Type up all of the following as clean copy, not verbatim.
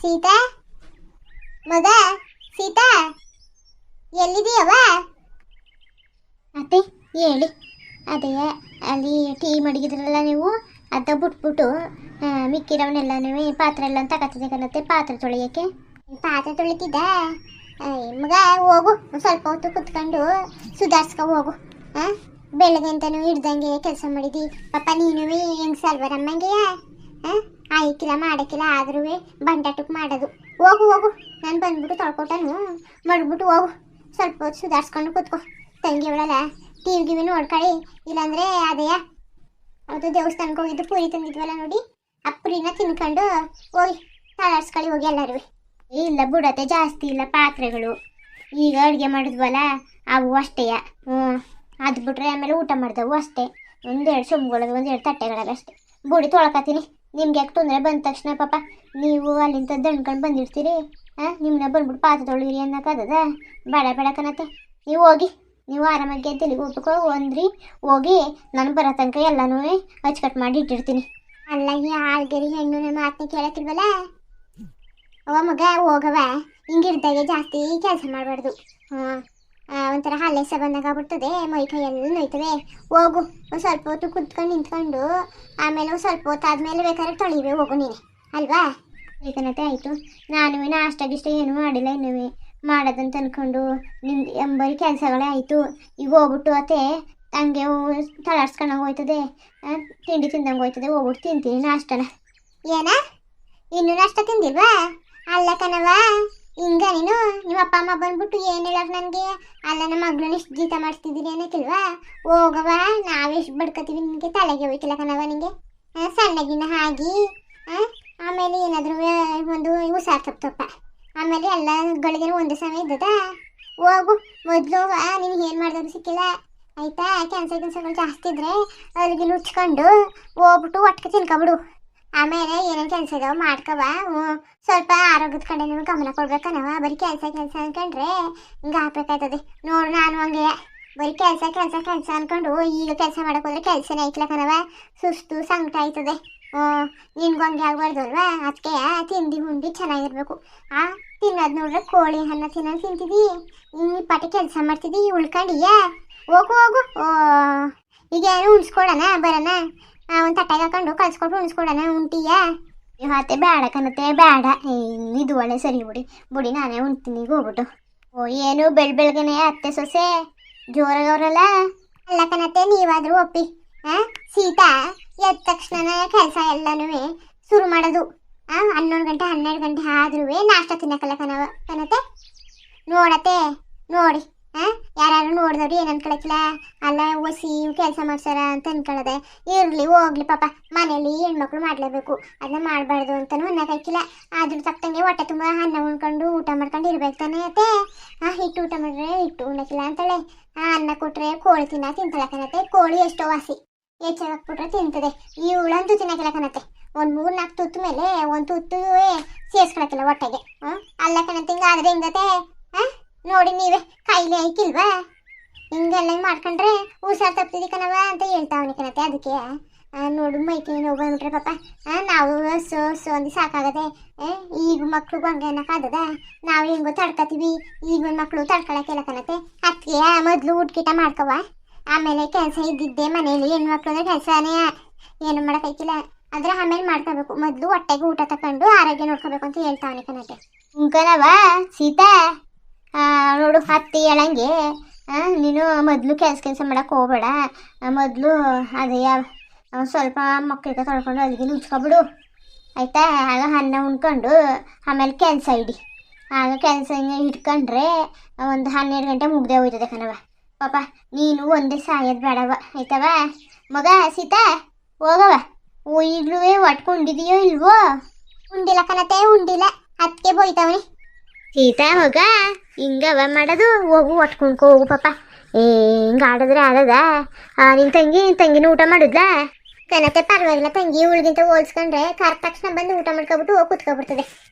ಸೀತಾ ಮಗ ಸೀತಾ ಎಲ್ಲಿದೀಯವ? ಅತ್ತೆ ಹೇಳಿ. ಅದೇ ಅಲ್ಲಿ ಟೀ ಮಡಗಿದ್ರಲ್ಲ ನೀವು, ಅದ ಬಿಟ್ಬಿಟ್ಟು ಮಿಕ್ಕಿರವನ್ನೆಲ್ಲನೂ ಪಾತ್ರೆ ಎಲ್ಲ ತಗತ್ತಿದೆ ಕಣತ್ತೆ. ಪಾತ್ರೆ ತೊಳೆಯೋಕ್ಕೆ ಪಾತ್ರೆ ತೊಳಿತಿದ್ದ. ಮಗ ಹೋಗು, ಸ್ವಲ್ಪ ಹೊತ್ತು ಕುತ್ಕೊಂಡು ಸುಧಾರಿಸ್ಕೊ ಹೋಗು. ಬೆಳಗ್ಗೆ ಅಂತನೂ ಹಿಡ್ದಂಗೆ ಕೆಲಸ ಮಾಡಿದಿ ಪಾಪ. ನೀನು ಹೆಂಗ್ ಸಲ್ವರಮ್ಮಂಗೆಯ ಆಯ್ಕಿಲ್ಲ ಮಾಡಕ್ಕಿಲ್ಲ, ಆದ್ರೂ ಬಂಡಾಟಕ್ಕೆ ಮಾಡೋದು. ಹೋಗು ಹೋಗು, ನಾನು ಬಂದ್ಬಿಟ್ಟು ತೊಳ್ಕೊಟ್ಟನು ಮಾಡ್ಬಿಟ್ಟು ಹೋಗು. ಸ್ವಲ್ಪ ಹೊತ್ತು ಸುಧಾರಿಸ್ಕೊಂಡು ಕುತ್ಕೊ. ತಂಗಿ ಅವಳಲ್ಲ, ಟಿವಿ ಗಿವಿ ನೋಡ್ಕೊಳ್ಳಿ. ಇಲ್ಲಾಂದ್ರೆ ಅದೇಯ ಅದು ದೇವಸ್ಥಾನಕ್ಕೆ ಹೋಗಿದ್ದು ಪುರಿ ತಂದಿದ್ವಲ್ಲ ನೋಡಿ, ಆ ಪುರಿನ ತಿನ್ಕೊಂಡು ಹೋಗಿ ತಳಾಡ್ಸ್ಕೊಳ್ಳಿ ಹೋಗಿ ಎಲ್ಲರೂ. ಇಲ್ಲ ಬಿಡತ್ತೆ, ಜಾಸ್ತಿ ಇಲ್ಲ ಪಾತ್ರೆಗಳು. ಈಗ ಅಡುಗೆ ಮಾಡಿದ್ವಲ್ಲ ಅವು ಅಷ್ಟೇಯ. ಅದು ಬಿಟ್ರೆ ಆಮೇಲೆ ಊಟ ಮಾಡಿದವು ಅಷ್ಟೇ. ಒಂದೆರಡು ಸೊಂಬುಗಳದು, ಒಂದೆರಡು ತಟ್ಟೆಗಳಲ್ಲ ಅಷ್ಟೇ. ಬುಡಿ ತೊಳ್ಕೊತೀನಿ. ನಿಮ್ಗೆ ಯಾಕೆ ತೊಂದರೆ ಬಂದ ತಕ್ಷಣ ಪಾಪ ನೀವು ಅಲ್ಲಿಂದ ದಂಡ್ಕೊಂಡು ಬಂದಿರ್ತೀರಿ. ನಿಮ್ಮನ್ನ ಬಂದ್ಬಿಟ್ಟು ಪಾತ್ರೆ ತೊಳಿರಿ ಅನ್ನೋಕ್ಕದ? ಬೇಡ ಬೇಡ ಕಣತ್ತೆ, ನೀವು ಹೋಗಿ. ನೀವು ಆರಾಮಾಗಿ ತೆಲಿಗೆ ಹೋಗ್ಬೇಕು ಅಂದ್ರಿ, ಹೋಗಿ ನಾನು ಬರೋ ತನಕ ಎಲ್ಲನೂ ಅಚ್ಚುಕಟ್ಟು ಮಾಡಿ ಇಟ್ಟಿರ್ತೀನಿ. ಅಲ್ಲ ಈ ಆಳ್ಗರಿ ಹೆಣ್ಣು ನಮ್ಮ ಮಾತನ್ನ ಕೇಳಕ್ಕಿಲ್ವಲ್ಲ. ಅವ ಮಗ ಹೋಗವ, ಹಿಂಗಿರ್ದಾಗೆ ಜಾಸ್ತಿ ಕೆಲಸ ಮಾಡಬಾರ್ದು. ಒಂಥರ ಹಲ್ಲೆಸ ಬಂದಾಗ ಆಗ್ಬಿಡ್ತದೆ, ಮೈ ಕೈಯಲ್ಲಿ ನೋಯ್ತವೆ. ಹೋಗು, ಒಂದು ಸ್ವಲ್ಪ ಹೊತ್ತು ಕುತ್ಕೊಂಡು ನಿಂತ್ಕೊಂಡು ಆಮೇಲೆ ಒಂದು ಸ್ವಲ್ಪ ಹೊತ್ತು ಆದಮೇಲೆ ಬೇಕಾದ್ರೆ ತೊಳಿವೆ ಹೋಗು ನೀನೆ ಅಲ್ವಾ? ಏಕನತೆ ಆಯಿತು. ನಾನು ನಾಷ್ಟ ಗಿಷ್ಟ ಏನೂ ಮಾಡಿಲ್ಲ, ಇನ್ನೂ ಮಾಡೋದಂತ ಅಂದ್ಕೊಂಡು ನಿಮ್ದು ಎಂಬರಿ ಕೆಲಸಗಳೇ ಆಯಿತು. ಈಗ ಹೋಗ್ಬಿಟ್ಟು ಅತ್ತೆ ಹಂಗೆ ತಳಾಡ್ಸ್ಕೊಂಡಂಗೆ ಹೋಯ್ತದೆ, ತಿಂಡಿ ತಿಂದಂಗೆ ಹೋಯ್ತದೆ. ಹೋಗ್ಬಿಟ್ಟು ತಿಂತೀನಿ ನಾಷ್ಟನ. ಏನ ಇನ್ನು ನಾಷ್ಟ ತಿಂದಿಲ್ವಾ? ಅಲ್ಲ ಕಣವ, ಹಿಂಗ ನೀನು ನಿಮ್ಮ ಅಪ್ಪ ಅಮ್ಮ ಬಂದ್ಬಿಟ್ಟು ಏನು ಹೇಳೋರು ನನಗೆ? ಅಲ್ಲ ನಮ್ಮ ಮಗಳನ್ನ ಇಷ್ಟು ಜೀತ ಮಾಡಿಸ್ತಿದ್ದೀರಿ ಅನ್ನಕ್ಕಿಲ್ವಾ? ಹೋಗವ, ನಾವೆಷ್ಟು ಬಡ್ಕೋತೀವಿ ನಿನಗೆ ತಲೆಗೆ ಹೋಯ್ತಿಲ್ಲ ಕಣವ. ನಿನಗೆ ಸಣ್ಣಗಿನ ಹಾಗೆ ಆಮೇಲೆ ಏನಾದರೂ ಒಂದು ಹುಷಾರು ತಪ್ಪಪ್ಪ, ಆಮೇಲೆ ಎಲ್ಲ ಗಳಿಗೆನೂ ಒಂದೇ ಸಮಯ ಇದ್ದದ. ಹೋಗು ಮೊದಲು. ನಿನಗೆ ಏನು ಮಾಡಿದ್ರು ಸಿಕ್ಕಿಲ್ಲ ಆಯ್ತಾ? ಕೆಲಸಗಳು ಜಾಸ್ತಿ ಇದ್ರೆ ಅಲ್ಲಿಗೆ ನುಚ್ಕೊಂಡು ಹೋಗ್ಬಿಟ್ಟು ಒಟ್ಟಿಗೆ ತಿನ್ಕೊಬಿಡು. ಆಮೇಲೆ ಏನೇನು ಕೆಲಸ ಇದಾವ ಮಾಡ್ಕವ. ಸ್ವಲ್ಪ ಆರೋಗ್ಯದ ಕಡೆ ನೀವು ಗಮನ ಕೊಡ್ಬೇಕನವ. ಬರೀ ಕೆಲಸ ಅನ್ಕೊಂಡ್ರೆ ಹಿಂಗೆ ಹಾಕ್ಬೇಕಾಯ್ತದೆ ನೋಡು. ನಾನು ಹಂಗೆ ಬರೀ ಕೆಲಸ ಅನ್ಕೊಂಡು ಈಗ ಕೆಲಸ ಮಾಡಕ್ಕೆ ಹೋದ್ರೆ ಕೆಲಸನೇ ಐತಿಲ್ಲ ಕಣವ. ಸುಸ್ತು ಸಂಕಟ ಆಯ್ತದೆ. ನಿನ್ಗೂ ಹಂಗೆ ಆಗ್ಬಾರ್ದು ಅಲ್ವಾ? ಅದಕ್ಕೆ ತಿಂಡಿ ಹುಂಡಿ ಚೆನ್ನಾಗಿರ್ಬೇಕು. ತಿನ್ನೋದು ನೋಡ್ರೆ ಕೋಳಿ ಅನ್ನ ತಿಂತಿದ್ದಿ, ಈ ಪಾಟಿ ಕೆಲಸ ಮಾಡ್ತಿದ್ದಿ ಉಳ್ಕೊಂಡಿಯ. ಹೋಗು ಹೋಗು. ಈಗ ಏನು ಉಣ್ಸ್ಕೊಡೋಣ ಬರೋಣ, ಒಂದು ತಟ್ಟೆಗೆ ಹಾಕೊಂಡು ಕಳ್ಸ್ಕೊಟ್ಟು ಉಣ್ಸ್ಕೊಡೋಣ ಉಂಟಿಯ. ಇವತ್ತೆ ಬೇಡ ಕಣತ್ತೆ, ಬೇಡ. ಇದು ಒಳ್ಳೆ ಸರಿ ಬುಡಿ ನಾನೇ ಉಣ್ತೀನಿ ಈಗ ಹೋಗ್ಬಿಟ್ಟು. ಏನು ಬೆಳಗ್ಗೆನೆ ಅತ್ತೆ ಸೊಸೆ ಜೋರಾಗವ್ರಲ್ಲ. ಅಲ್ಲ ಕಣತ್ತೆ, ನೀವಾದರೂ ಒಪ್ಪಿ. ಸೀತಾ ಎದ್ದ ತಕ್ಷಣ ಕೆಲಸ ಎಲ್ಲನೂ ಶುರು ಮಾಡೋದು. 11 ಗಂಟೆ 12 ಗಂಟೆ ಆದ್ರೂ ನಾಷ್ಟ ತಿನ್ನಕ್ಕಲ್ಲ ಕಣತ್ತೆ. ನೋಡತ್ತೆ ನೋಡಿ, ಯಾರು ನೋಡಿದವ್ರು ಏನು ಅನ್ಕೊಳಕ್ಕಿಲ್ಲ. ಅಲ್ಲ ಒಸಿ ಕೆಲಸ ಮಾಡ್ಸಾರ ಅಂತ ಅನ್ಕೊಳ್ಳೋದೆ. ಇರಲಿ ಹೋಗ್ಲಿ ಪಾಪ, ಮನೇಲಿ ಹೆಣ್ಮಕ್ಳು ಮಾಡಲೇಬೇಕು, ಅದನ್ನ ಮಾಡಬಾರ್ದು ಅಂತಲೂ ಅನ್ನೋಕ್ಕಾಗಿಲ್ಲ. ಅದ್ರ ತಕ್ಕಂಗೆ ಹೊಟ್ಟೆ ತುಂಬ ಅನ್ನ ಉಣ್ಕೊಂಡು ಊಟ ಮಾಡ್ಕೊಂಡು ಇರ್ಬೇಕು ತಾನೇ ಅತ್ತೆ. ಹಿಟ್ಟು ಊಟ ಮಾಡಿದ್ರೆ ಹಿಟ್ಟು ಉಣ್ಣಕ್ಕಿಲ್ಲ ಅಂತಾಳೆ. ಅನ್ನ ಕೊಟ್ಟರೆ ಕೋಳಿ ತಿಂತಾಳೆ ಕಣತ್ತೆ. ಕೋಳಿ ಎಷ್ಟೋ ವಾಸಿ, ಹೆಚ್ಚಾಗಿ ಹಾಕ್ಬಿಟ್ರೆ ತಿಂತದೆ. ಇವಳಂತೂ ತಿನ್ನಕ್ಕಿಲ್ಲ ಕಣತ್ತೆ. ಒಂದು 3-4 ತುತ್ತು ಮೇಲೆ ಒಂದು ತುತ್ತು ಸೇರ್ಸ್ಕೊಳಕ್ಕಿಲ್ಲ ಹೊಟ್ಟೆಗೆ. ಅಲ್ಲ ಕಣತ್ತೆ, ಹಿಂಗಾದ್ರೆ ಹಿಂಗತ್ತೆ. ನೋಡಿ ನೀವೇ ಕೈಲಿ ಐಕಿಲ್ವಾ? ಹಿಂಗೆಲ್ಲ ಮಾಡ್ಕೊಂಡ್ರೆ ಹುಷಾರು ತಪ್ತಿದ್ದಿ ಕಣವ ಅಂತ ಹೇಳ್ತಾವನಿ ಕಣತ್ತೆ. ಅದಕ್ಕೆ ನೋಡು ಮೈಕೈ ನೋವು ಬಂದ್ಬಿಟ್ರೆ ಪಾಪ ನಾವು ಒಂದು ಸಾಕಾಗದೆ. ಈಗ ಮಕ್ಳಿಗೂ ಹಂಗೆ ಅನ್ನಕ್ಕಾಗದ? ನಾವು ಹೆಂಗೋ ತಡ್ಕೊತೀವಿ, ಈಗ ಒಂದು ಮಕ್ಕಳು ತಡ್ಕೊಳಕ್ಕೆಲ್ಲ ಕಣತ್ತೆ. ಅದಕ್ಕೆ ಮೊದಲು ಊಟಕೀಟ ಮಾಡ್ಕವ, ಆಮೇಲೆ ಕೆಲಸ ಇದ್ದಿದ್ದೆ ಮನೇಲಿ ಹೆಣ್ಮಕ್ಳು ಅಂದ್ರೆ ಕೆಲಸನೇ ಏನು ಮಾಡೋಕ್ಕಾಯ್ತಿಲ್ಲ. ಆದ್ರೆ ಆಮೇಲೆ ಮಾಡ್ಕೋಬೇಕು. ಮೊದಲು ಹೊಟ್ಟೆಗೆ ಊಟ ತಕೊಂಡು ಆರೋಗ್ಯ ನೋಡ್ಕೋಬೇಕು ಅಂತ ಹೇಳ್ತಾವನಿ ಕಣತ್ತೆ. ಕಣವ ಸೀತಾ, ನೋಡು ಅತ್ತೆ ಹೇಳಂಗೆ ನೀನು ಮೊದಲು ಕೆಲಸ ಮಾಡಕ್ಕೆ ಹೋಗಬೇಡ. ಮೊದಲು ಅದೇ ಸ್ವಲ್ಪ ಮಕ್ಕಳಿಗೆ ತೊಳ್ಕೊಂಡು ಅಲ್ಲಿಗೆ ನುಚ್ಕೊಬಿಡು ಆಯಿತಾ? ಆಗ ಅನ್ನ ಉಣ್ಕೊಂಡು ಆಮೇಲೆ ಕೆಲಸ ಇಡಿ. ಆಗ ಕೆಲಸ ಇಟ್ಕೊಂಡ್ರೆ ಒಂದು 12 ಗಂಟೆ ಮುಗ್ದೇ ಹೋಯ್ತದೆ ಕಣವ. ಪಾಪ ನೀನು ಒಂದೇ ಸಾಯೋದು ಬೇಡವ ಆಯ್ತವ? ಮಗ ಸೀತಾ ಹೋಗವ. ಈಗಲೂ ಒಟ್ಕೊಂಡಿದೆಯೋ ಇಲ್ವೋ? ಉಂಡಿಲ್ಲ ಕಣತೆ, ಉಂಡಿಲ್ಲ. ಅದಕ್ಕೆ ಬೋಯ್ತಾವನಿ. ಸೀತಾ ಮಗ ಹಿಂಗವ ಮಾಡೋದು? ಹೋಗು ಒಟ್ಕೊಂಡ್ಕೊ ಹೋಗು ಪಾಪ. ಹಿಂಗೆ ಆಡಿದ್ರೆ ಆಗದ? ನಿನ್ನ ತಂಗಿನೂ ಊಟ ಮಾಡಿದ್ಲಾ? ಕಣತೆ ಪರವಾಗಿಲ್ಲ, ತಂಗಿ ಇವಳಿಗಿಂತ ಹೋಲ್ಸ್ಕೊಂಡ್ರೆ ಕರೆಕ್ಟ್ ತಕ್ಷಣ ಬಂದು ಊಟ ಮಾಡ್ಕೊಬಿಟ್ಟು ಹೋಗಿ ಕುತ್ಕೊಬಿಡ್ತದೆ.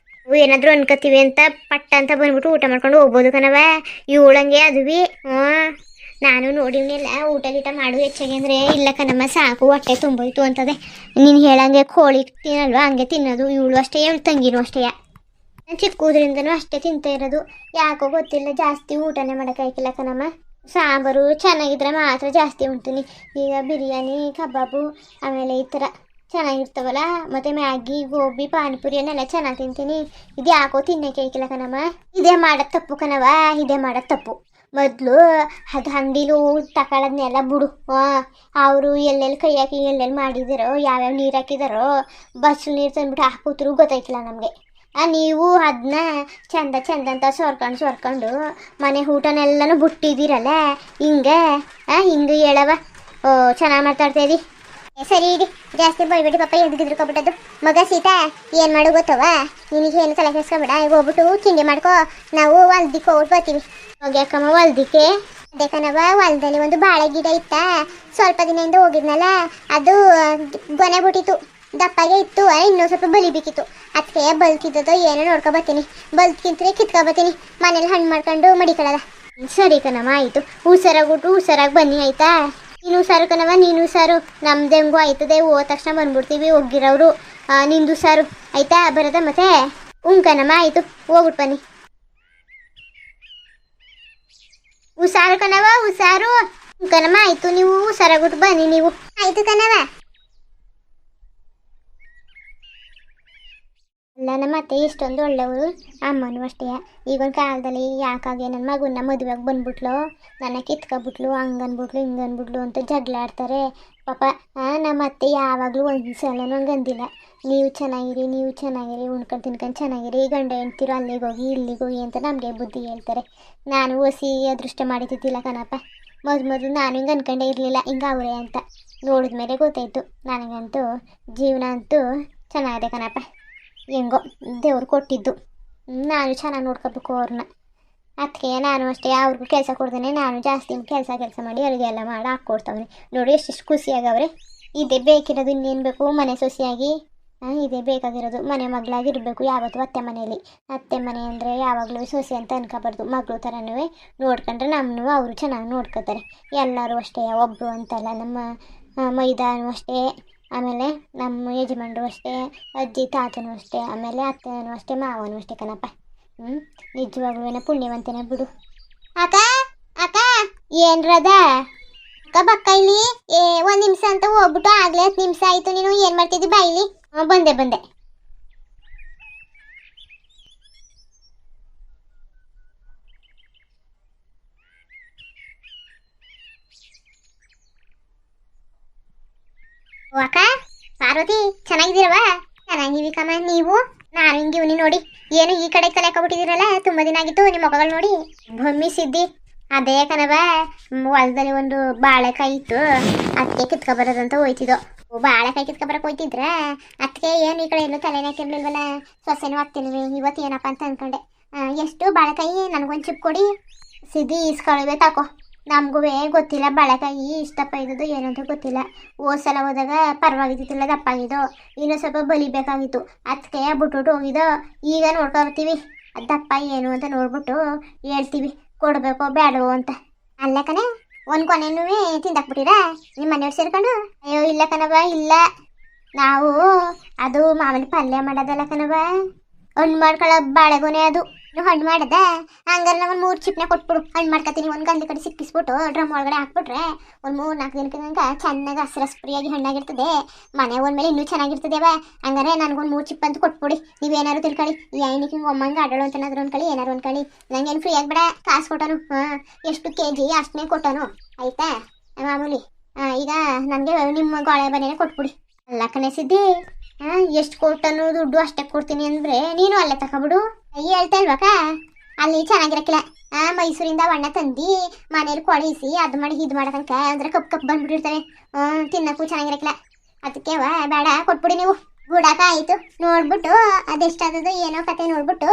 ಏನಾದರೂ ಅನ್ಕೋತೀವಿ ಅಂತ ಪಟ್ಟ ಅಂತ ಬಂದ್ಬಿಟ್ಟು ಊಟ ಮಾಡ್ಕೊಂಡು ಹೋಗ್ಬೋದು ಕಣವ. ಇವಳಂಗೆ ಅದುವಿ. ನಾನು ನೋಡಿವ್ನೆಲ್ಲ ಊಟ ಗೀಟ ಮಾಡು ಹೆಚ್ಚಾಗಿ ಅಂದರೆ ಇಲ್ಲ ಕಣಮ್ಮ ಸಾಕು ಹೊಟ್ಟೆ ತುಂಬೋಯ್ತು ಅಂತದೆ. ನೀನು ಹೇಳಂಗೆ ಕೋಳಿ ತಿನ್ನಲ್ವ ಹಂಗೆ ತಿನ್ನೋದು. ಇವಳು ಅಷ್ಟೇ, ಇವಳು ತಂಗಿನೂ ಅಷ್ಟೇ. ನಾನು ಚಿಕ್ಕದ್ರಿಂದನೂ ಅಷ್ಟೇ ತಿಂತಾ ಇರೋದು. ಯಾಕೋ ಗೊತ್ತಿಲ್ಲ, ಜಾಸ್ತಿ ಊಟನೇ ಮಾಡೋಕ್ಕಾಗಿಲ್ಲ ಕಣಮ್ಮ. ಸಾಂಬಾರು ಚೆನ್ನಾಗಿದ್ರೆ ಮಾತ್ರ ಜಾಸ್ತಿ ಉಣ್ತೀನಿ. ಈಗ ಬಿರಿಯಾನಿ, ಕಬಾಬು ಆಮೇಲೆ ಈ ಥರ ಚೆನ್ನಾಗಿರ್ತಾವಲ್ಲ, ಮತ್ತು ಮ್ಯಾಗಿ, ಗೋಬಿ, ಪಾನಿಪುರಿ ಅನ್ನೆಲ್ಲ ಚೆನ್ನಾಗಿ ತಿಂತೀನಿ. ಇದು ಯಾಕೋ ತಿನ್ನೋಕೆ ಐಕಿಲ್ಲ ಕಣಮ್ಮ. ಇದೇ ಮಾಡೋದು ತಪ್ಪು ಕಣವ, ಇದೇ ಮಾಡೋದು ತಪ್ಪು. ಮೊದಲು ಅದು ಅಂಗಡಿಲೂ ತಗೊಳ್ಳೋದನ್ನೆಲ್ಲ ಬಿಡು. ಅವರು ಎಲ್ಲೆಲ್ಲಿ ಕೈ ಹಾಕಿ ಎಲ್ಲೆಲ್ಲಿ ಮಾಡಿದಾರೋ, ಯಾವ್ಯಾವ ನೀರು ಹಾಕಿದಾರೋ, ಬಸ್ಸು ನೀರು ತಂದ್ಬಿಟ್ಟು ಹಾಕೂತ್ರು ಗೊತ್ತಾಯ್ತಿಲ್ಲ ನಮಗೆ. ನೀವು ಅದನ್ನ ಚಂದ ಚಂದ ಅಂತ ಸೋರ್ಕೊಂಡು ಮನೆ ಊಟನೆಲ್ಲನೂ ಬಿಟ್ಟಿದ್ದೀರಲ್ಲ, ಹಿಂಗೆ ಹಿಂಗೆ ಹೇಳವ. ಚೆನ್ನಾಗಿ ಮಾತಾಡ್ತಾಯಿದ್ದಿ. ಸರಿ ಇಡಿ, ಜಾಸ್ತಿ ಬೈಬಿಡಿ ಪಾಪ, ಎದ್ಗಿದ್ರು ಕೊಬಿಟ್ಟದ್ದು. ಮಗ ಸೀತಾ, ಏನು ಮಾಡು ಗೊತ್ತವ, ನಿನಗೆ ಏನು ತಲೆ ಕೆಡಿಸ್ಕೊಬೇಡ. ಈಗ ಹೋಗ್ಬಿಟ್ಟು ತಿಂಡಿ ಮಾಡ್ಕೊ, ನಾವು ಹೊಲ್ದಿಕ್ಕೆ ಹೋಗ್ಬಿಟ್ಟು ಬರ್ತೀವಿ. ಹೋಗ್ಯಾಕಮ್ಮ ಹೊಲ್ದಿಕ್ಕೆ? ಅದೇ ಕಣವ, ಹೊಲದಲ್ಲಿ ಒಂದು ಬಾಳೆ ಗಿಡ ಇತ್ತ, ಸ್ವಲ್ಪ ದಿನದಿಂದ ಹೋಗಿದ್ನಲ್ಲ, ಅದು ಗೊನೆ ಬಿಟ್ಟಿತ್ತು, ದಪ್ಪಾಗೆ ಇತ್ತು. ಇನ್ನೂ ಸ್ವಲ್ಪ ಬಲಿಬೇಕಿತ್ತು, ಅದಕ್ಕೆ ಬಲ್ತಿದ್ದದೋ ಏನೋ ನೋಡ್ಕೊಬತ್ತೀನಿ. ಬಲ್ತ್ಕಿಂತ ಕಿತ್ಕೊಬತ್ತೀನಿ, ಮನೇಲಿ ಹಣ್ಣು ಮಾಡ್ಕೊಂಡು ಮಡಿಕೊಳ್ಳೋದ. ಸರಿ ಕಣಮ್ಮ, ಆಯಿತು. ಹುಷಾರಾಗಿ ಬನ್ನಿ ಆಯಿತಾ? ನೀನು ಹುಷಾರು ಕಣವ, ನೀನು ಹುಷಾರು. ನಮ್ದು ಹೆಂಗೂ ಆಯ್ತದೆ, ಹೋದ ತಕ್ಷಣ ಬಂದ್ಬಿಡ್ತೀವಿ ಹೋಗಿರೋರು. ನಿಂದು ಹುಷಾರು ಆಯಿತಾ? ಬರೋದ ಮತ್ತೆ? ಕಣಮ್ಮ, ಆಯಿತು, ಹೋಗ್ಬಿಟ್ಟು ಬನ್ನಿ. ಹುಷಾರು ಕಣವ, ಹುಷಾರು. ಕಣಮ್ಮ, ಆಯಿತು, ನೀವು ಹುಷಾರಾಗ್ಬಿಟ್ಟು ಬನ್ನಿ ನೀವು. ಆಯಿತು ಕಣವ. ಅಲ್ಲ, ನಮ್ಮ ಅತ್ತೆ ಎಷ್ಟೊಂದು ಒಳ್ಳೆಯವರು, ಅಮ್ಮನೂ ಅಷ್ಟೇ. ಈಗೊಂದು ಕಾಲದಲ್ಲಿ ಯಾಕಾಗೆ ನನ್ನ ಮಗುನ ಮದುವೆಗೆ ಬಂದ್ಬಿಟ್ಲು, ನನ್ನ ಕಿತ್ಕೊಬಿಟ್ಲು, ಹಂಗನ್ಬಿಟ್ಲು ಹಿಂಗನ್ಬಿಟ್ಲು ಅಂತ ಜಗಳ ಆಡ್ತಾರೆ ಪಾಪ. ನಮ್ಮ ಅತ್ತೆ ಯಾವಾಗಲೂ ಒಂದು ಸಲ ನಂಗೆ ಅಂದಿಲ್ಲ, ನೀವು ಚೆನ್ನಾಗಿರಿ, ಉಣ್ಕೊಂಡು ತಿನ್ಕೊಂಡು ಚೆನ್ನಾಗಿರಿ, ಗಂಡ ಹೆಂಡ್ತಿರು ಅಲ್ಲಿಗೆ ಹೋಗಿ ಇಲ್ಲಿಗೆ ಹೋಗಿ ಅಂತ ನಮಗೆ ಬುದ್ಧಿ ಹೇಳ್ತಾರೆ. ನಾನು ಹೊಸಿ ಅದೃಷ್ಟ ಮಾಡಿದ್ದಿಲ್ಲ ಕಣಪ್ಪ. ಮೊದಲು ನಾನು ಹಿಂಗೆ ಅನ್ಕೊಂಡೇ ಇರಲಿಲ್ಲ ಹಿಂಗೆ ಅವರೇ ಅಂತ. ನೋಡಿದ್ಮೇಲೆ ಗೊತ್ತಾಯಿತು, ನನಗಂತೂ ಜೀವನ ಅಂತೂ ಚೆನ್ನಾಗಿದೆ ಕಣಪ್ಪ. ಹೆಂಗೋ ದೇವ್ರು ಕೊಟ್ಟಿದ್ದು, ನಾನು ಚೆನ್ನಾಗಿ ನೋಡ್ಕೋಬೇಕು ಅವ್ರನ್ನ. ಅದಕ್ಕೆ ನಾನು ಅಷ್ಟೇ ಅವ್ರಿಗೂ ಕೆಲಸ ಕೊಡ್ತೇನೆ, ನಾನು ಜಾಸ್ತಿ ಕೆಲಸ ಮಾಡಿ ಅಡುಗೆ ಎಲ್ಲ ಮಾಡಿ ಹಾಕ್ಕೊಡ್ತಾವ್ರೆ. ನೋಡಿ ಎಷ್ಟೆಷ್ಟು ಖುಷಿಯಾಗವ್ರೆ. ಇದೇ ಬೇಕಿರೋದು, ಇನ್ನೇನು ಬೇಕು ಮನೆ ಸೊಸೆಯಾಗಿ? ಇದೇ ಬೇಕಾಗಿರೋದು, ಮನೆ ಮಗಳಾಗಿರಬೇಕು ಯಾವತ್ತೂ ಅತ್ತೆ ಮನೆಯಲ್ಲಿ. ಅತ್ತೆ ಮನೆ ಅಂದರೆ ಯಾವಾಗಲೂ ಸೊಸೆ ಅಂತ ಅನ್ಕೋಬಾರ್ದು, ಮಗಳು ಥರನೂ ನೋಡ್ಕೊಂಡ್ರೆ ನಮ್ಮನ್ನು ಅವರು ಚೆನ್ನಾಗಿ ನೋಡ್ಕೋತಾರೆ. ಎಲ್ಲರೂ ಅಷ್ಟೇ, ಒಬ್ಬರು ಅಂತಲ್ಲ. ನಮ್ಮ ಮೈದಾನು ಅಷ್ಟೇ, ಆಮೇಲೆ ನಮ್ಮ ಯಜಮಾನ್ರು ಅಷ್ಟೇ, ಅಜ್ಜಿ ತಾತನೂ ಅಷ್ಟೇ, ಆಮೇಲೆ ಅತ್ತೆನೂ ಅಷ್ಟೇ, ಮಾವನೂ ಅಷ್ಟೇ ಕಣಪ್ಪ. ನಿಜವಾಗ್ಲೂ ಪುಣ್ಯವಂತನೇ ಬಿಡು. ಅಕ್ಕ ಅಕ್ಕ, ಏನ್ರದ ಅಕ್ಕ? ಬಕ್ಕ ಇಲ್ಲಿ. 1 ನಿಮಿಷ ಅಂತ ಹೋಗ್ಬಿಟ್ಟು ಆಗ್ಲೇ 10 ನಿಮಿಷ ಆಯಿತು. ನೀನು ಏನು ಮಾಡ್ತಿದ್ದಿ? ಬಾ ಇಲ್ಲಿ. ಬಂದೆ. ಅಕ್ಕ ಪಾರ್ವತಿ, ಚೆನ್ನಾಗಿದ್ದೀರವ? ಚೆನ್ನಾಗಿವಿ ಕಮ್ಮ, ನೀವು? ನಾನು ಹಿಂಗಿವ್ನಿ ನೋಡಿ. ಏನು ಈ ಕಡೆ ತಲೆ ಹಾಕೊಬಿಟ್ಟಿದ್ದೀರಲ್ಲ, ತುಂಬ ದಿನ ಆಗಿತ್ತು ನಿಮ್ಮ ಮಗಳು ನೋಡಿ. ಭೂಮಿ ಸಿದ್ದಿ, ಅದೇ ಕಣವ, ಹೊಲದಲ್ಲಿ ಒಂದು ಬಾಳೆಕಾಯಿ ಇತ್ತು, ಅದಕ್ಕೆ ಕಿತ್ಕೊಬರೋದಂತ ಹೋಯ್ತಿದ್ದೋ. ಬಾಳೆಕಾಯಿ ಕಿತ್ಕೊಬರಕ್ಕೆ ಹೋಯ್ತಿದ್ರೆ ಅದಕ್ಕೆ ಏನು ಈ ಕಡೆ ಎಲ್ಲೂ ತಲೆನೇ ಹಾಕಿರ್ಲಿಲ್ವಲ್ಲ, ಸೊಸೆನೂ ಹತ್ತಿಲ್ವಿ. ಇವತ್ತು ಏನಪ್ಪ ಅಂತ ಅಂದ್ಕೊಂಡೆ. ಎಷ್ಟು ಬಾಳೆಕಾಯಿ? ನನಗೊಂದು ಚಿಪ್ ಕೊಡಿ. ಸಿದ್ದಿ ಈಸ್ಕೊಳ್ವೆ ತಾಕೋ. ನಮಗೂ ಗೊತ್ತಿಲ್ಲ ಬಾಳೆಕಾಯಿ ಇಷ್ಟಪ್ಪ ಇದ್ದದ್ದು ಏನಂತ ಗೊತ್ತಿಲ್ಲ. ಸಲ ಹೋದಾಗ ಪರವಾಗಿದ್ದಿಲ್ಲ, ದಪ್ಪಾಗಿದ್ದು. ಇನ್ನೂ ಸ್ವಲ್ಪ ಬಲಿಬೇಕಾಗಿತ್ತು, ಅದಕ್ಕೆ ಬಿಟ್ಬಿಟ್ಟು ಹೋಗಿದ್ದೋ. ಈಗ ನೋಡ್ಕೊಬರ್ತೀವಿ ಅದು ದಪ್ಪ ಏನು ಅಂತ ನೋಡ್ಬಿಟ್ಟು ಹೇಳ್ತೀವಿ, ಕೊಡಬೇಕೋ ಬೇಡವೋ ಅಂತ. ಅಲ್ಲ ಕಣೆ, ಒಂದು ಕೊನೆನೂ ತಿಂದಾಕ್ಬಿಟ್ಟಿರಾ ನಿಮ್ಮ ಮನೆಯವ್ರು ಸೇರ್ಕೊಂಡು? ಅಯ್ಯೋ ಇಲ್ಲ ಕಣವ, ಇಲ್ಲ. ನಾವು ಅದು ಮಾಮೂಲಿ ಪಲ್ಯ ಮಾಡೋದಲ್ಲ ಕಣವ, ಹಣ್ಣು ಮಾಡ್ಕೊಳ್ಳೋ ಬಾಳೆಗೊನೆ ಅದು. ನೀವು ಹಣ್ಣು ಮಾಡದ ಹಂಗಾರೆ ನಾವು 3 ಚಿಪ್ನ ಕೊಟ್ಬಿಡು, ಹಣ್ಣು ಮಾಡ್ಕೊತೀನಿ. ಒಂದು ಗಂಧಿ ಕಡೆ ಸಿಕ್ಕಿಸ್ಬಿಟ್ಟು ಡ್ರಮ್ ಒಳಗಡೆ ಹಾಕ್ಬಿಟ್ರೆ ಒಂದು 3-4 ದಿನಕ್ಕೆ ನಂಗೆ ಚೆನ್ನಾಗಿ ಹಸಿರಸ್ಪ್ರಿಯಾಗಿ ಹಣ್ಣಾಗಿರ್ತದೆ. ಮನೆ ಒಂದ್ಮೇಲೆ ಇನ್ನೂ ಚೆನ್ನಾಗಿರ್ತದೇವ. ಹಂಗಾರೆ ನನಗೊಂದು 3 ಚಿಪ್ ಅಂತ ಕೊಟ್ಬಿಡಿ. ನೀವೇನಾದ್ರು ತಿಳ್ಕೊಳ್ಳಿ, ಈ ಐನಿಗೆ ಹಿಂಗೆ ಒಮ್ಮಂಗೆ ಆಡೋಳು ಅಂತ ಏನಾದ್ರು ಅನ್ಕೊಳ್ಳಿ, ಏನಾರು ಅನ್ಕೊಳ್ಳಿ. ನಂಗೇನು ಫ್ರೀ ಆಗಿಬೇಡ, ಕಾಸು ಕೊಟ್ಟನು. ಎಷ್ಟು kg ಅಷ್ಟನ್ನೇ ಕೊಟ್ಟನು ಆಯಿತಾ ಮಾಮೂಲಿ. ಈಗ ನನಗೆ ನಿಮ್ಮ ಗೋಳೆ ಬನ್ನೇನೆ ಕೊಟ್ಬಿಡಿ. ಅಲ್ಲ ಕಣೆ ಸಿದ್ದಿ, ಎಷ್ಟು ಕೊಟ್ಟನು ದುಡ್ಡು ಅಷ್ಟೇ ಕೊಡ್ತೀನಿ ಅಂದರೆ ನೀನು ಅಲ್ಲೇ ತಗೊಬಿಡು. ಹೇಳ್ತಾ ಇಲ್ವಕ್ಕ, ಅಲ್ಲಿ ಚೆನ್ನಾಗಿರಕ್ಕಿಲ್ಲ. ಮೈಸೂರಿಂದ ಬಣ್ಣ ತಂದು ಮನೇಲಿ ಕೊಳಿಸಿ ಅದು ಮಾಡಿ ಇದು ಮಾಡೋತನಕ ಅಂದರೆ ಕಪ್ ಬಂದ್ಬಿಟ್ಟಿರ್ತಾರೆ. ತಿನ್ನಕ್ಕೂ ಚೆನ್ನಾಗಿರಕ್ಕಿಲ್ಲ. ಅದಕ್ಕೆ ಬೇಡ, ಕೊಟ್ಬಿಡಿ ನೀವು. ಬಿಡಾಕ ಆಯಿತು, ನೋಡ್ಬಿಟ್ಟು ಅದೆಷ್ಟಾದದು ಏನೋ ಕತೆ ನೋಡ್ಬಿಟ್ಟು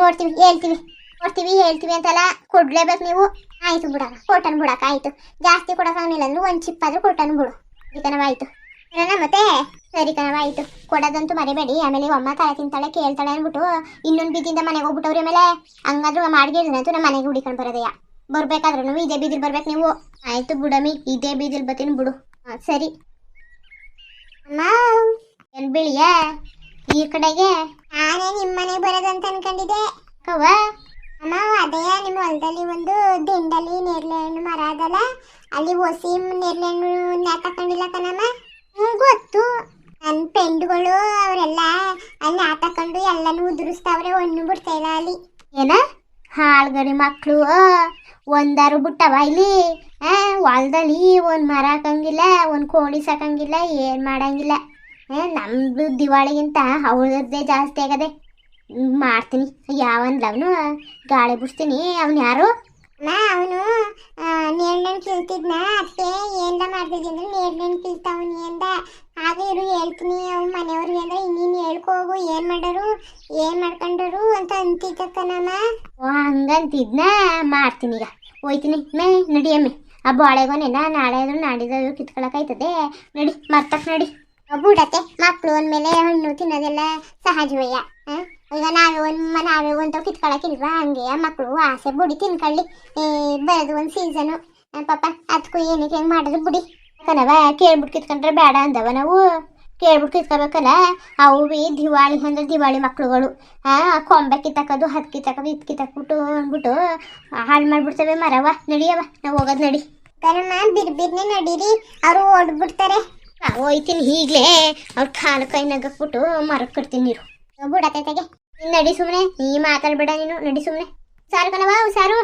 ನೋಡ್ತೀವಿ, ಹೇಳ್ತೀವಿ ಅಂತೆಲ್ಲ ಕೊಡ್ಲೇಬೇಕು ನೀವು. ಆಯಿತು ಬಿಡಾಕ, ಕೊಟ್ಟನು ಬಿಡಾಕ ಆಯಿತು. ಜಾಸ್ತಿ ಕೊಡೋಕ್ಕಾಗಲಿಲ್ಲ ಅಂದ್ರೆ 1 ಚಿಪ್ ಆದರೂ ಕೊಟ್ಟನು ಬಿಡು. ಈ ಕಣವಾಯಿತು ಮತ್ತೆ. ಸರಿ ಕಣವಾಯಿತು, ಕೊಡೋದಂತೂ ಮರಿಬೇಡಿ. ಆಮೇಲೆ ಅಮ್ಮ ತಲೆ ತಿಂತಾಳೆ ಕೇಳ್ತಾಳೆ ಅಂದ್ಬಿಟ್ಟು ಇನ್ನೊಂದು ಬೀದಿಯಿಂದ ಮನೆಗೆ ಹೋಗ್ಬಿಟ್ಟವ್ರಿ. ಆಮೇಲೆ ಹಂಗಾದ್ರೂ ಮಾಡಿಗಿಡ್ದಂತೂ ನಮ್ಮ ಮನೆಗೆ ಹುಡಿಕೊಂಡು ಬರೋದಯ್ಯ. ಬರ್ಬೇಕಾದ್ರೂ ಇದೇ ಬೀದಿಲ್ ಬರ್ಬೇಕು ನೀವು. ಆಯಿತು ಬಿಡಮ್ಮಿ, ಇದೇ ಬೀದಿಲ್ ಬರ್ತೀನಿ ಬಿಡು. ಸರಿ ಅಮ್ಮ. ಏನು ಬಿಳಿಯ ಈ ಕಡೆಗೆ ನಾನೇ ನಿಮ್ಮ ಮನೆಗೆ ಬರೋದಂತ ಅನ್ಕೊಂಡಿದ್ದೆ. ಕವ ಅಮ್ಮ ಅದೇ ನಿಮ್ಮ ಹೊಲದಲ್ಲಿ ಒಂದು ದಿಂಡಲ್ಲಿ ನೇರಳೆ ಹಣ್ಣು ಮರ ಅದಲ್ಲ, ಅಲ್ಲಿ ಒಸಿ ನೇರಳೆ ಹಣ್ಣು ತಕೊಂಡಿಲ್ಲ ಕಣಮ್ಮ. ಗೊತ್ತು, ನನ್ನ ಪೆಂಡುಗಳು ಅವರೆಲ್ಲ ಅಲ್ಲಿ ತಕೊಂಡು ಎಲ್ಲನೂ ಉದುರಿಸ್ತಾವ್ರೆ, ಹಣ್ಣು ಬಿಡ್ತಾ ಇಲ್ಲ ಅಲ್ಲಿ. ಏನ ಹಾಳ್ಗಡಿ ಮಕ್ಕಳು ಒಂದಾರು ಬಿಟ್ಟವ ಇಲ್ಲಿ. ಹೊಲದಲ್ಲಿ ಒಂದು ಮರ ಹಾಕಂಗಿಲ್ಲ, ಒಂದು ಕೋಳಿ ಸಾಕಂಗಿಲ್ಲ, ಏನು ಮಾಡಂಗಿಲ್ಲ. ನಮ್ದು ದಿವಾಳಿಗಿಂತ ಅವಳದ್ದೇ ಜಾಸ್ತಿ ಆಗದೆ. ಮಾಡ್ತೀನಿ ಯಾವನ್ಲವನು ಗಾಳಿ ಬಿಡ್ತೀನಿ. ಅವನು ಯಾರು? ಅವನು ನೇರಳೆ ಕೀಳ್ತಿದ್ನ, ಅದಕ್ಕೆ ಏನ್ದ ಮಾಡ್ತಿದ್ದಿ ಅಂದ್ರೆ ನೇರಳೆ ಕೀಳ್ತಾವನಿ ಅಂದ. ಹಾಗೆ ಇರು ಹೇಳ್ತೀನಿ ಅವ್ನ ಮನೆಯವ್ರಿಗೆ ಅಂದ್ರೆ ಇನ್ನೇನು ಹೇಳ್ಕೋಗು, ಏನು ಮಾಡೋರು ಏನು ಮಾಡ್ಕೊಂಡರು ಅಂತ ಅಂತಿದ್ದಕ್ಕನಮ್ಮ. ಓ ಹಂಗಂತಿದ್ನ. ಮಾಡ್ತೀನಿ ಈಗ, ಹೋಯ್ತೀನಿ ಮೇ ನಡಿಯಮ್ಮೆ. ಆ ಬಾಳೆಗೊನೆನ ನಾಳೆ ಆದ್ರೂ ನಾಡಿದ್ರು ಕಿತ್ಕೊಳಕಾಯ್ತದೆ. ನಡಿ ಮರ್ತಕ್ ನಡಿ. ಬುಡತ್ತೆ ಮಕ್ಕಳು ಅಂದಮೇಲೆ ಹಣ್ಣು ತಿನ್ನೋದೆಲ್ಲ ಸಹಜವಯ್ಯ. ಈಗ ನಾವೇ ಒಂದು ಕಿತ್ಕೊಳಕಿಲ್ವಾ, ಹಂಗೆ ಮಕ್ಕಳು ಆಸೆ ಬುಡಿ ತಿನ್ಕೊಳ್ಳಿ. ಬರೋದು ಒಂದು ಸೀಸನು ಪಾಪ, ಅದಕ್ಕೂ ಏನಕ್ಕೆ ಹೆಂಗೆ ಮಾಡಿದ್ರು ಬುಡಿ. ಕಣವ ಕೇಳ್ಬಿಟ್ಟು ಕಿತ್ಕೊಂಡ್ರೆ ಬೇಡ ಅಂದವ ನಾವು. ಕೇಳ್ಬಿಟ್ಟು ಕಿತ್ಕೋಬೇಕಲ್ಲ. ಅವು ಬಿ ದಿವಾಳಿ ಅಂದ್ರೆ ದಿವಾಳಿ ಮಕ್ಳುಗಳು. ಕೊಂಬೆ ಕಿತ್ತಕೋದು, ಹತ್ತು ಕಿತ್ತಕೋದು, ಇದು ಕಿತ್ತಕ್ಬಿಟ್ಟು ಅಂದ್ಬಿಟ್ಟು ಹಾಳು ಮಾಡ್ಬಿಡ್ತೇವೆ ಮರವ. ನಡಿಯವ ನಾವು ಹೋಗೋದು ನಡಿ. ಕಣಮ್ಮ ಬಿರ್ಬಿರ್ನೆ ನಡೀರಿ, ಅವರು ಓಡ್ಬಿಡ್ತಾರೆ. ಹೋಯ್ತೀನಿ ಈಗಲೇ. ಅವ್ರ ಕಾಲು ಕೈ ನಗಕ್ಬಿಟ್ಟು ಮರಕ್ಕೆ ಕಟ್ತೀನಿ ನೀರು. ಬುಡತ್ತೆ ತೆಗೆ. ನಡಿ ಸುಮ್ಮನೆ, ನೀ ಮಾತಾಡ್ಬೇಡ ನೀನು. ನಡಿ ಸುಮ್ಮನೆ. ಸಾರು ಕಣವ ಸಾರು.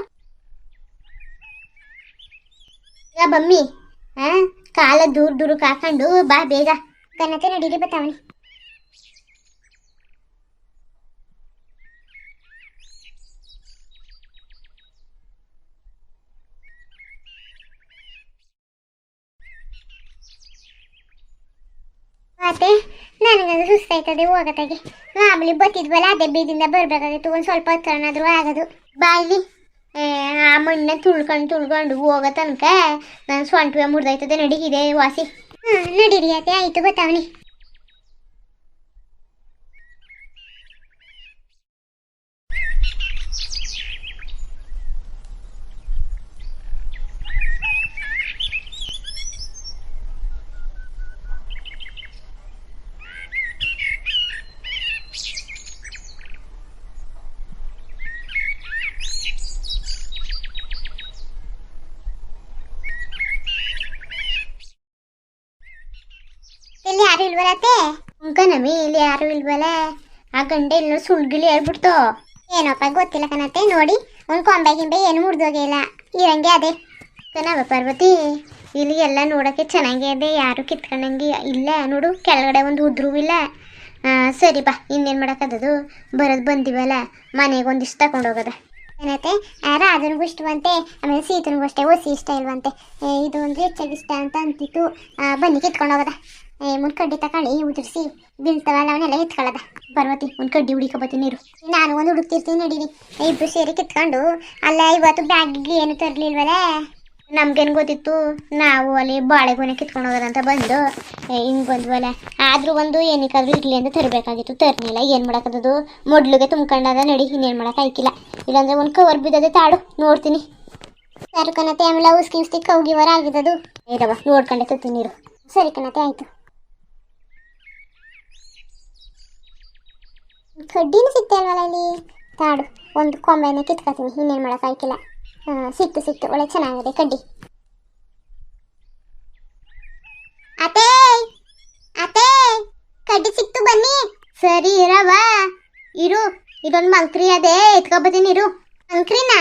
ಈಗ ಬಮ್ಮಿ ಕಾಲ ದೂರಕ್ಕೆ ಹಾಕೊಂಡು ಬಾ ಬೇಗ. ಕನ್ನತೆ ನಡೀರಿ ಬತ್ತಾವನಿ. ಮತ್ತೆ ನನಗದು ಸುಸ್ತಾಯ್ತದೆ ಹೋಗತ್ತಾಗೆ. ಮಾಮೂಲಿ ಬತ್ತಿದ್ವಲ್ಲ ಅದೇ ಬೀದಿಂದ ಬರ್ಬೇಕಾಗಿತ್ತು, ಒಂದು ಸ್ವಲ್ಪ ಹೊತ್ತನಾದ್ರೂ ಆಗೋದು. ಬಾಯ್ಲಿ ಆ ಮಣ್ಣ ತುಳ್ಕೊಂಡು ಹೋಗೋ ತನಕ ನಾನು ಸೊಂಟವೇ ಮುರಿದೈತದೆ. ನಡಿ ಇದೆ ವಾಸಿ. ನಡೀರಿ ಅತ್ತೆ, ಆಯ್ತು ಬತ್ತಾವನಿ. ಇಲ್ಲಿ ಯಾರು ಇಲ್ವಲ್ಲತ್ತೆ? ನಮ್ಮಿ ಇಲ್ಲಿ ಯಾರು ಇಲ್ವಲ್ಲ. ಆ ಗಂಡ ಇಲ್ಲ ಸುಳ್ಗಿಲಿ ಹೇಳ್ಬಿಡ್ತು. ಏನಪ್ಪ ಗೊತ್ತಿಲ್ಲ ಕಣತ್ತೆ. ನೋಡಿ ಒಂದು ಕೊಂಬೆ ಗಿಂಬೆ ಏನು ಮುರಿದೋಗಿಲ್ಲ, ಇರಂಗೆ ಅದೇ ಕಣವ ಪಾರ್ವತಿ. ಇಲ್ಲಿ ಎಲ್ಲ ನೋಡೋಕ್ಕೆ ಚೆನ್ನಾಗೇ ಇದೆ, ಯಾರು ಕಿತ್ಕೊಂಡಂಗೆ ಇಲ್ಲ. ನೋಡು ಕೆಳಗಡೆ ಒಂದು ಉದ್ರೂ ಇಲ್ಲ. ಸರಿ ಬಾ, ಇನ್ನೇನು ಮಾಡೋಕ್ಕದದು. ಬರೋದು ಬಂದಿವಲ್ಲ, ಮನೆಗೆ ಒಂದಿಷ್ಟು ತಗೊಂಡೋಗದ. ಏನತ್ತೆ ರಾಜನಿಗೂ ಇಷ್ಟವಂತೆ, ಆಮೇಲೆ ಸೀತನಿಗೂ ಅಷ್ಟೇ, ಒಸಿ ಇಷ್ಟ ಇಲ್ವಂತೆ. ಇದು ಅಂದ್ರೆ ಹೆಚ್ಚಾಗಿ ಇಷ್ಟ ಅಂತ ಅಂತಿತ್ತು. ಬನ್ನಿ ಕಿತ್ಕೊಂಡೋಗದ. ಮುಂದೆ ಕಡ್ಡಿ ತಗೊಳ್ಳಿ, ಉದುರಿಸಿ ಬೀಳ್ತಾವಲ್ಲ ಅವನ್ನೆಲ್ಲ ಎತ್ಕೊಳ್ಳೋದ. ಪಾರ್ವತಿ ಒಂದು ಕಡ್ಡಿ ಹುಡಿಕೊಬತ್ತೀನಿ ನೀರು. ನಾನು ಒಂದು ಹುಡುಕ್ತಿರ್ತೀನಿ ನಡೀರಿ. ಇಬ್ಬರು ಸೇರಿ ಕಿತ್ಕೊಂಡು. ಅಲ್ಲ ಇವತ್ತು ಬ್ಯಾಗಿಗೆ ಏನು ತರಲಿಲ್ವಲ್ಲ. ನಮ್ಗೇನು ಗೊತ್ತಿತ್ತು, ನಾವು ಅಲ್ಲಿ ಬಾಳೆಗೊನೆ ಕಿತ್ಕೊಂಡು ಹೋಗೋದಂತ ಬಂದು ಹಿಂಗೆ ಬಂದ್ವಲ್ಲ. ಆದರೂ ಒಂದು ಏನಕ್ಕಾದ್ರೂ ಇರಲಿ ಅಂತ ತರಬೇಕಾಗಿತ್ತು, ತರಲಿಲ್ಲ. ಏನು ಮಾಡೋಕ್ಕದು, ಮೊಡ್ಲಿಗೆ ತುಂಬ್ಕೊಂಡದ. ನಡಿ, ಇನ್ನೇನು ಮಾಡೋಕ್ಕಾಯ್ಕಿಲ್ಲ. ಇಲ್ಲಾಂದ್ರೆ ಒಂದು ಕವರ್ ಬಿದ್ದದೆ, ತಾಡು ನೋಡ್ತೀನಿ. ಸರಿ ಕಣತೆ, ಆಮೇಲೆ ಉಸ್ಕಿ ಕೌಗಿವರ ಆಗಿದ್ದದು. ಇರವ ನೋಡ್ಕೊಂಡೆ ತತ್ತೀನಿ ನೀರು. ಸರಿ ಕಣತೆ ಆಯಿತು. ಕಡ್ಡಿನೂ ಸಿಕ್ತೆ ಅಲ್ವಲ್ಲ ಇಲ್ಲಿ, ತಾಡು ಒಂದು ಕೊಂಬೆನ ಕಿತ್ಕೊತೀನಿ, ಇನ್ನೇನು ಮಾಡೋಕ್ಕಾಯ್ಕಿಲ್ಲ. ಸಿಕ್ತು ಒಳ್ಳೆ ಚೆನ್ನಾಗಿದೆ ಕಡ್ಡಿ. ಅತೇ ಅತೇ ಕಡ್ಡಿ ಸಿಕ್ತು, ಬನ್ನಿ. ಸರಿ ಇರವ ಇರು. ಇದೊಂದು ಮಂಕ್ರಿ ಅದೇ, ಎತ್ಕೊಬತ್ತೀನಿ ಇರು. ಮಂಕ್ರಿನಾ?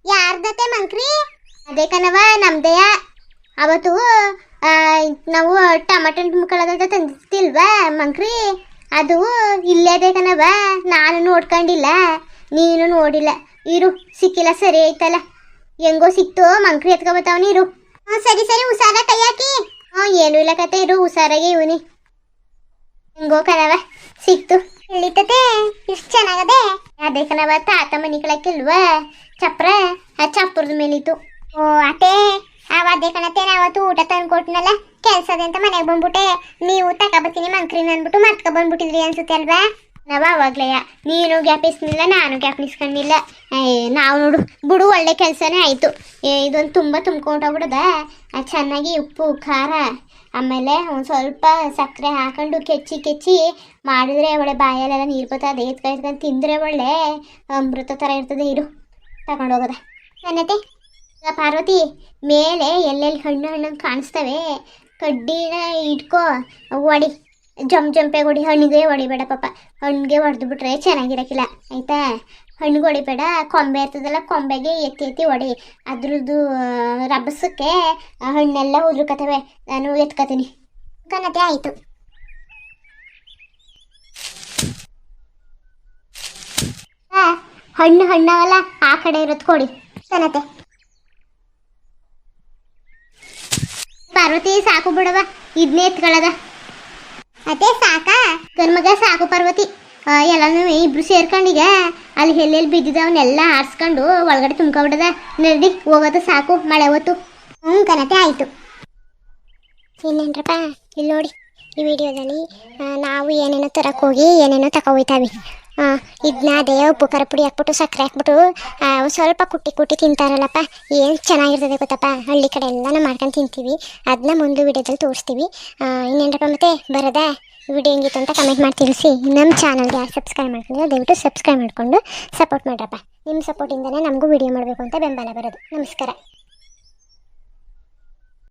ಯಾರ್ದತೆ ಮಂಕ್ರಿ? ಅದೇ ಕಣವ ನಮ್ದೆಯ. ಅವತ್ತು ನಾವು ಟಮಾಟೊ ಮುಕ್ಕಳದಂತ ತಂದಿಲ್ವಾ ಮಂಕ್ರಿ, ಅದು ಇಲ್ಲೇದೆ ಕಣವ. ನಾನು ನೋಡ್ಕೊಂಡಿಲ್ಲ, ನೀನು ನೋಡಿಲ್ಲ. ಇರು, ಸಿಕ್ಕಿಲ್ಲ. ಸರಿ ಆಯ್ತಲ್ಲ, ಹೆಂಗೋ ಸಿಕ್ತು. ಮಂಕ್ರಿ ಎತ್ಕೊಬತ್ತಾವನಿ ಇರು. ಸರಿ ಹುಷಾರ ಕೈ ಹಾಕಿ. ಏನೂ ಇಲ್ಲ ಕತೆ, ಇರು ಹುಷಾರಾಗಿ ಇವನಿ. ಹೆಂಗೋ ಕಣವ ಸಿಕ್ತು. ಇಳಿತತೆ, ಇಷ್ಟು ಚೆನ್ನಾಗದೆ. ಅದೇ ಕಣವ ತಾತ ಮನಿ ಕಳಕ್ಕಿಲ್ವಾ ಚಪ್ರ, ಆ ಚಪ್ರದ ಮೇಲಿತ್ತು. ಓ ಅತ್ತೆ, ಅದೇ ಕಣತೆ, ನಾವತ್ತು ಊಟ ತಂದ್ಕೊಟ್ನಲ್ಲ ಕೆಲ್ಸದೆ ಅಂತ ಮನೆಗೆ ಬಂದ್ಬಿಟ್ಟೆ. ನೀವು ತಗೊಬತ್ತೀನಿ ಮಂಕ್ರಿನ ಅಂದ್ಬಿಟ್ಟು ಮರ್ತ್ಕೊ ಬಂದ್ಬಿಟ್ಟಿದ್ರಿ ಅನ್ಸುತ್ತೆ ಅಲ್ವಾ? ನಾವು ಅವಾಗ್ಲಯ್ಯ, ನೀನು ಗ್ಯಾಪಿಸ್ನಿಲ್ಲ, ನಾನು ಗ್ಯಾಪಿಸ್ಕೊಂಡಿಲ್ಲ. ನಾವು ನೋಡು ಬಿಡು, ಒಳ್ಳೆ ಕೆಲಸನೇ ಆಯಿತು. ಇದೊಂದು ತುಂಬ ತುಂಬ್ಕೊಂಡೋಗ್ಬಿಡದ. ಚೆನ್ನಾಗಿ ಉಪ್ಪು ಖಾರ ಆಮೇಲೆ ಒಂದು ಸ್ವಲ್ಪ ಸಕ್ಕರೆ ಹಾಕೊಂಡು ಕೆಚ್ಚಿ ಮಾಡಿದ್ರೆ ಒಳ್ಳೆ ಬಾಯಲ್ಲೆಲ್ಲ ನೀರು ಬರ್ತದೆ. ಎತ್ಕೊಂಡು ತಿಂದರೆ ಒಳ್ಳೆ ಅಮೃತ ಥರ ಇರ್ತದೆ. ಇರು ತಗೊಂಡೋಗದ ಅನ್ನತೆ ಪಾರ್ವತಿ. ಮೇಲೆ ಎಲ್ಲೆಲ್ಲಿ ಹಣ್ಣು ಕಾಣಿಸ್ತವೆ ಕಡ್ಡಿನ ಇಟ್ಕೋ ಹೊಡಿ, ಜಂಪೆ ಹೊಡಿ. ಹಣ್ಣಿಗೆ ಹೊಡಿಬೇಡ ಪಾಪ, ಹಣ್ಣಿಗೆ ಹೊಡೆದು ಬಿಟ್ರೆ ಚೆನ್ನಾಗಿರಕ್ಕಿಲ್ಲ ಆಯಿತಾ. ಹಣ್ಣಿಗೆ ಹೊಡಿಬೇಡ, ಕೊಂಬೆ ಇರ್ತದಲ್ಲ ಕೊಂಬೆಗೆ ಎತ್ತಿ ಹೊಡಿ. ಅದ್ರದ್ದು ರಭಸಕ್ಕೆ ಹಣ್ಣೆಲ್ಲ ಉದುರ್ಕತ್ತವೆ. ನಾನು ಎತ್ಕೋತೀನಿ ಕನತೆ. ಆಯಿತು. ಹಣ್ಣವಲ್ಲ ಆ ಕಡೆ ಇರೋದು ಕೊಡಿ ಕನತೆ. ಪಾರ್ವತಿ ಸಾಕು ಬಿಡವ, ಇದನ್ನೇ ಎತ್ಕೊಳ್ಳದ. ಅದೇ ಸಾಕಾ ಗನ್ಮಗ ಸಾಕು ಪಾರ್ವತಿ. ಎಲ್ಲನೂ ಇಬ್ರು ಸೇರ್ಕೊಂಡೀಗ ಅಲ್ಲಿ ಎಲ್ಲೆಲ್ಲಿ ಬಿದ್ದಿದ್ದವನ್ನೆಲ್ಲ ಆರಿಸ್ಕೊಂಡು ಒಳಗಡೆ ತುಂಬ್ಕೊಬಿಡದ. ನಡಿ ಹೋಗೋದು ಸಾಕು, ಮಳೆ ಹೊತ್ತು. ಕನತೆ ಆಯಿತು. ಇನ್ನೇನ್ರಪ್ಪ, ಇಲ್ಲಿ ನೋಡಿ ಈ ವಿಡಿಯೋದಲ್ಲಿ ನಾವು ಏನೇನೋ ತರಕ್ಕೆ ಹೋಗಿ ಏನೇನೋ ತಗೊಯ್ತಾವೆ. ಇದನ್ನ ಅದೇ ಉಪ್ಪು ಖಾರ ಪುಡಿ ಹಾಕ್ಬಿಟ್ಟು ಸಕ್ಕರೆ ಹಾಕ್ಬಿಟ್ಟು ಸ್ವಲ್ಪ ಕುಟ್ಟಿ ತಿಂತಾರಲ್ಲಪ್ಪ, ಏನು ಚೆನ್ನಾಗಿರ್ತದೆ ಗೊತ್ತಪ್ಪ. ಹಳ್ಳಿ ಕಡೆ ಎಲ್ಲ ನಾವು ಮಾಡ್ಕೊಂಡು ತಿಂತೀವಿ. ಅದನ್ನ ಮುಂದೆ ವಿಡಿಯೋದಲ್ಲಿ ತೋರಿಸ್ತೀವಿ. ಇನ್ನೇನಪ್ಪ ಮತ್ತೆ ಬರೋದಾ? ವಿಡಿಯೋ ಹೆಂಗಿತ್ತು ಅಂತ ಕಮೆಂಟ್ ಮಾಡಿ ತಿಳಿಸಿ. ನಮ್ಮ ಚಾನಲ್ಗೆ ಯಾರು ಸಬ್ಸ್ಕ್ರೈಬ್ ಮಾಡ್ಕೊಂಡಿಲ್ಲ ದಯವಿಟ್ಟು ಸಬ್ಸ್ಕ್ರೈಬ್ ಮಾಡಿಕೊಂಡು ಸಪೋರ್ಟ್ ಮಾಡ್ರಪ್ಪ. ನಿಮ್ಮ ಸಪೋರ್ಟಿಂದನೇ ನಮಗೂ ವಿಡಿಯೋ ಮಾಡಬೇಕು ಅಂತ ಬೆಂಬಲ ಬರೋದು. ನಮಸ್ಕಾರ.